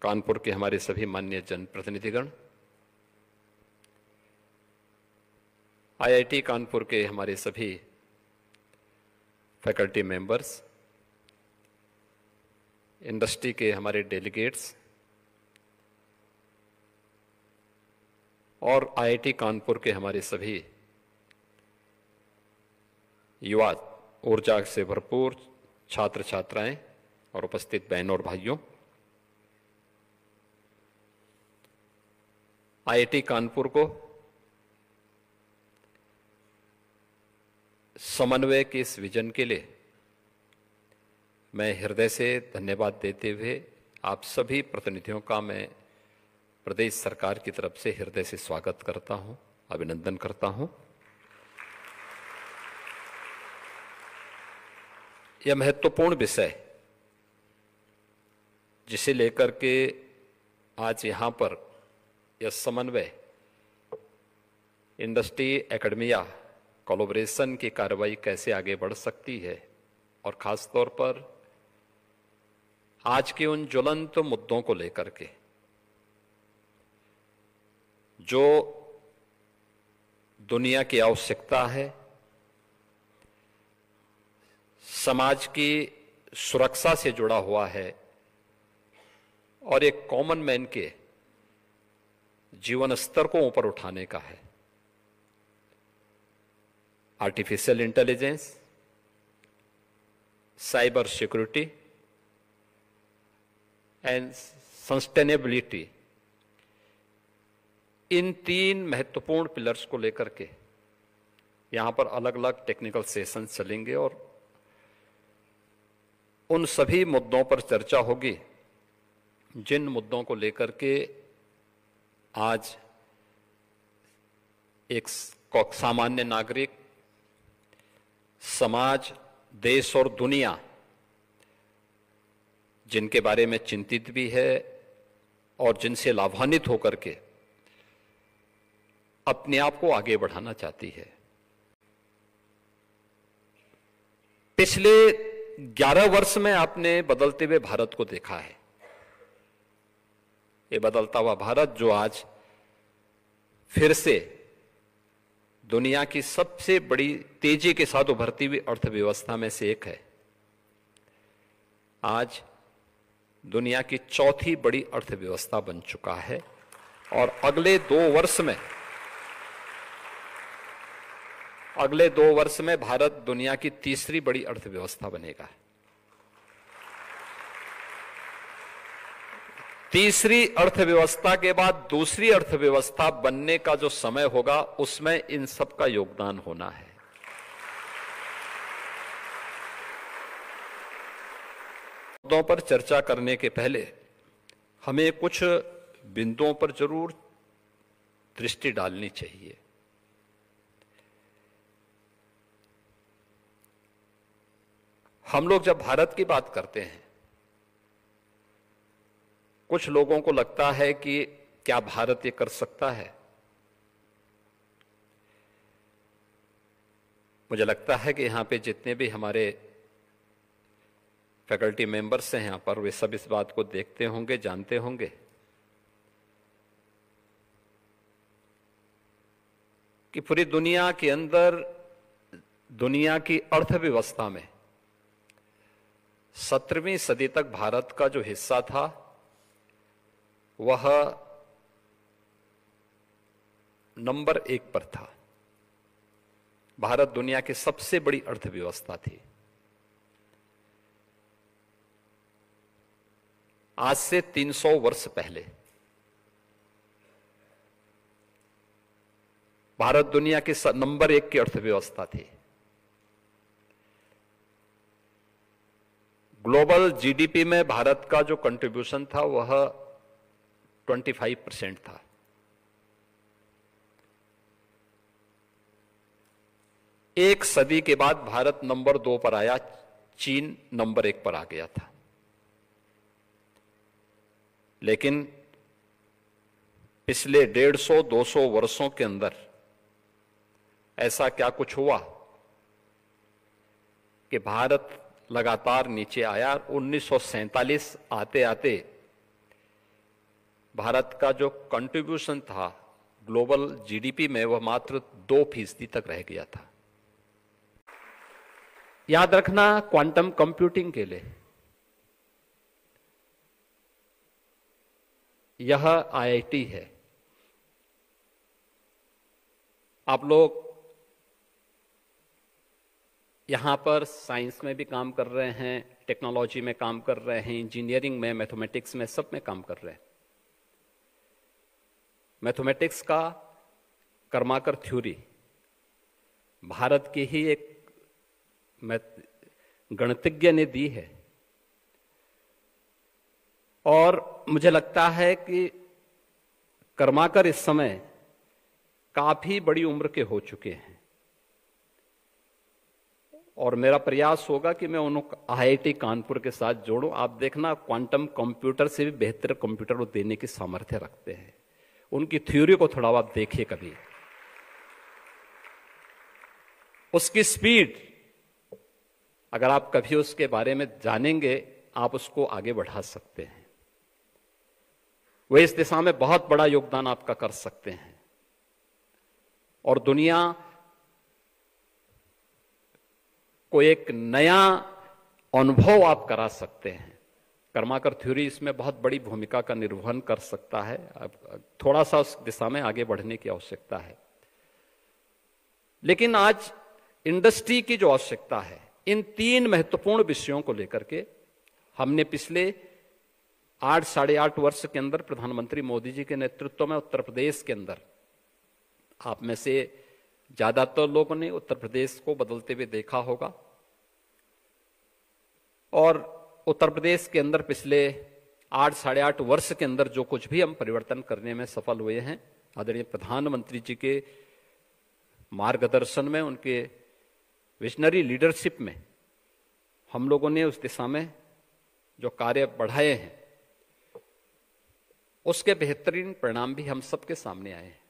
कानपुर के हमारे सभी माननीय जनप्रतिनिधिगण, आईआईटी कानपुर के हमारे सभी फैकल्टी मेंबर्स, इंडस्ट्री के हमारे डेलीगेट्स और आईआईटी कानपुर के हमारे सभी युवा, ऊर्जा से भरपूर छात्र छात्राएं और उपस्थित बहनों और भाइयों, आईआईटी कानपुर को समन्वय के इस विजन के लिए मैं हृदय से धन्यवाद देते हुए आप सभी प्रतिनिधियों का मैं प्रदेश सरकार की तरफ से हृदय से स्वागत करता हूं, अभिनंदन करता हूं। यह महत्वपूर्ण विषय जिसे लेकर के आज यहां पर यह समन्वय, इंडस्ट्री एकेडमिया कोलैबोरेशन की कार्रवाई कैसे आगे बढ़ सकती है और खास तौर पर आज के उन ज्वलंत मुद्दों को लेकर के जो दुनिया की आवश्यकता है, समाज की सुरक्षा से जुड़ा हुआ है और एक कॉमन मैन के जीवन स्तर को ऊपर उठाने का है। Artificial intelligence, cyber security and sustainability, इन तीन महत्वपूर्ण पिलर्स को लेकर के यहां पर अलग अलग टेक्निकल सेशंस चलेंगे और उन सभी मुद्दों पर चर्चा होगी जिन मुद्दों को लेकर के आज एक सामान्य नागरिक, समाज, देश और दुनिया जिनके बारे में चिंतित भी है और जिनसे लाभान्वित होकर के अपने आप को आगे बढ़ाना चाहती है। पिछले 11 वर्ष में आपने बदलते हुए भारत को देखा है। ये बदलता हुआ भारत जो आज फिर से दुनिया की सबसे बड़ी तेजी के साथ उभरती हुई अर्थव्यवस्था में से एक है, आज दुनिया की चौथी बड़ी अर्थव्यवस्था बन चुका है और अगले 2 वर्ष में भारत दुनिया की तीसरी बड़ी अर्थव्यवस्था बनेगा। तीसरी अर्थव्यवस्था के बाद दूसरी अर्थव्यवस्था बनने का जो समय होगा उसमें इन सब का योगदान होना है। मुद्दों पर चर्चा करने के पहले हमें कुछ बिंदुओं पर जरूर दृष्टि डालनी चाहिए। हम लोग जब भारत की बात करते हैं, कुछ लोगों को लगता है कि क्या भारत ये कर सकता है। मुझे लगता है कि यहां पे जितने भी हमारे फैकल्टी मेंबर्स हैं यहां पर, वे सब इस बात को देखते होंगे, जानते होंगे कि पूरी दुनिया के अंदर, दुनिया की अर्थव्यवस्था में 17वीं सदी तक भारत का जो हिस्सा था वह नंबर 1 पर था। भारत दुनिया की सबसे बड़ी अर्थव्यवस्था थी। आज से 300 वर्ष पहले भारत दुनिया की नंबर 1 की अर्थव्यवस्था थी। ग्लोबल जीडीपी में भारत का जो कंट्रीब्यूशन था वह 25% था। एक सदी के बाद भारत नंबर 2 पर आया, चीन नंबर 1 पर आ गया था। लेकिन पिछले 150-200 वर्षों के अंदर ऐसा क्या कुछ हुआ कि भारत लगातार नीचे आया। 1947 आते आते भारत का जो कंट्रीब्यूशन था ग्लोबल जीडीपी में वह मात्र 2% तक रह गया था। याद रखना, क्वांटम कंप्यूटिंग के लिए यह आईआईटी है। आप लोग यहां पर साइंस में भी काम कर रहे हैं, टेक्नोलॉजी में काम कर रहे हैं, इंजीनियरिंग में, मैथमेटिक्स में, सब में काम कर रहे हैं। मैथमेटिक्स का कर्माकर थ्योरी भारत की ही एक गणितज्ञ ने दी है, और मुझे लगता है कि कर्माकर इस समय काफी बड़ी उम्र के हो चुके हैं, और मेरा प्रयास होगा कि मैं उनको आईआईटी कानपुर के साथ जोड़ूं। आप देखना, क्वांटम कंप्यूटर से भी बेहतर कंप्यूटर वो देने की सामर्थ्य रखते हैं। उनकी थ्योरी को थोड़ा आप देखिए कभी, उसकी स्पीड, अगर आप कभी उसके बारे में जानेंगे, आप उसको आगे बढ़ा सकते हैं। वे इस दिशा में बहुत बड़ा योगदान आपका कर सकते हैं, और दुनिया को एक नया अनुभव आप करा सकते हैं। कर्माकर थ्योरी इसमें बहुत बड़ी भूमिका का निर्वहन कर सकता है। अब थोड़ा सा उस दिशा में आगे बढ़ने की आवश्यकता है। लेकिन आज इंडस्ट्री की जो आवश्यकता है, इन 3 महत्वपूर्ण विषयों को लेकर के हमने पिछले 8 साढ़े 8 वर्ष के अंदर प्रधानमंत्री मोदी जी के नेतृत्व में उत्तर प्रदेश के अंदर, आप में से ज्यादातर लोगों ने उत्तर प्रदेश को बदलते हुए देखा होगा, और उत्तर प्रदेश के अंदर पिछले 8 साढ़े 8 वर्ष के अंदर जो कुछ भी हम परिवर्तन करने में सफल हुए हैं, आदरणीय प्रधानमंत्री जी के मार्गदर्शन में, उनके विजनरी लीडरशिप में हम लोगों ने उस दिशा में जो कार्य बढ़ाए हैं, उसके बेहतरीन परिणाम भी हम सबके सामने आए हैं।